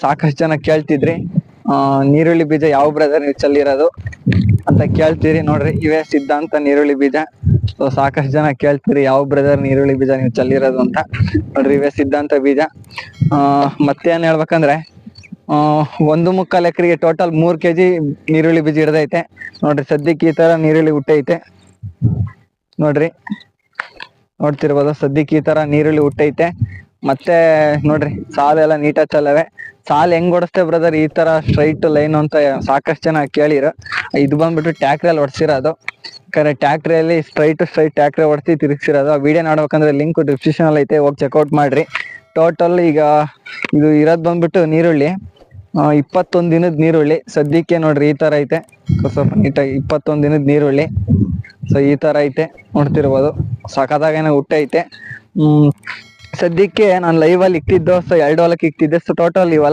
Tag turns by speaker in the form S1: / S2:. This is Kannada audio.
S1: ಸಾಕಷ್ಟು ಜನ ಕೇಳ್ತಿದ್ರಿ ನೀರುಳ್ಳಿ ಬೀಜ ಯಾವ ಬ್ರದರ್ ನೀವು ಚೆಲ್ಲಿರೋದು ಅಂತ ಕೇಳ್ತೀರಿ. ನೋಡ್ರಿ ಇವೇ ಸಿದ್ಧಾಂತ ನೀರುಳ್ಳಿ ಬೀಜ. ಸೊ ಸಾಕಷ್ಟು ಜನ ಕೇಳ್ತೀರಿ ಯಾವ ಬ್ರದರ್ ನೀರುಳ್ಳಿ ಬೀಜ ನೀವು ಚೆಲ್ಲಿರೋದು ಅಂತ. ನೋಡ್ರಿ ಇವೇ ಸಿದ್ಧಾಂತ ಬೀಜ. ಮತ್ತೇನ್ ಹೇಳ್ಬೇಕಂದ್ರೆ 1.25 ಎಕರೆಗೆ ಟೋಟಲ್ 3 kg ನೀರುಳ್ಳಿ ಬೀಜ ಇಡದೈತೆ. ನೋಡ್ರಿ ಸದ್ಯಕ್ಕೆ ಈ ತರ ನೀರುಳ್ಳಿ ಹುಟ್ಟೈತೆ. ನೋಡ್ರಿ ನೋಡ್ತಿರ್ಬೋದು, ಸದ್ಯಕ್ಕೆ ಈ ತರ ನೀರುಳ್ಳಿ ಹುಟ್ಟೈತೆ. ಮತ್ತೆ ನೋಡ್ರಿ ಸಾಲೆಲ್ಲ ನೀಟಾಗಿ ಚಲ್ಲವೆ. ಸಾಲ್ ಹೆಂಗ್ ಹೊಡಸ್ತೆ ಬ್ರದರ್ ಈ ತರ ಸ್ಟ್ರೈಟ್ ಲೈನ್ ಅಂತ ಸಾಕಷ್ಟು ಜನ ಕೇಳಿರ. ಇದು ಬಂದ್ಬಿಟ್ಟು ಟ್ಯಾಕ್ಟ್ರಲ್ಲಿ ಹೊಡ್ಸಿರೋದು. ಟ್ಯಾಕ್ಟ್ರಿಯಲ್ಲಿ ಸ್ಟ್ರೈಟ್ ಟ್ಯಾಕ್ಟ್ರಿ ಹೊಡ್ಸಿ ತಿರುಗಿಸಿರೋದು. ಆ ವಿಡಿಯೋ ನೋಡ್ಬೇಕಂದ್ರೆ ಲಿಂಕ್ ಡಿಸ್ಕ್ರಿಪ್ಷನ್ ಅಲ್ಲಿ ಐತೆ, ಹೋಗಿ ಚೆಕ್ಔಟ್ ಮಾಡ್ರಿ. ಟೋಟಲ್ ಈಗ ಇದು ಇರೋದ್ ಬಂದ್ಬಿಟ್ಟು ನೀರುಳ್ಳಿ 21 ದಿನದ ನೀರುಳ್ಳಿ. ಸದ್ಯಕ್ಕೆ ನೋಡ್ರಿ ಈ ತರ ಐತೆ. ಸ್ವಲ್ಪ ನೀಟಾಗಿ 21 ದಿನದ ನೀರುಳ್ಳಿ. ಸೊ ಈ ತರ ಐತೆ, ನೋಡ್ತಿರ್ಬೋದು ಸಖತ್ತಾಗೇನೆ ಹುಟ್ಟೈತೆ. ಸದ್ಯಕ್ಕೆ ನಾನು ಲೈವ್ ಅಲ್ಲಿ ಇಕ್ತಿದ್ದು. ಸೊ 2 ಹೊಲಕ್ಕೆ ಇಕ್ತಿದ್ದೆ. ಸೊ ಟೋಟಲ್ ಇವೆಲ್ಲ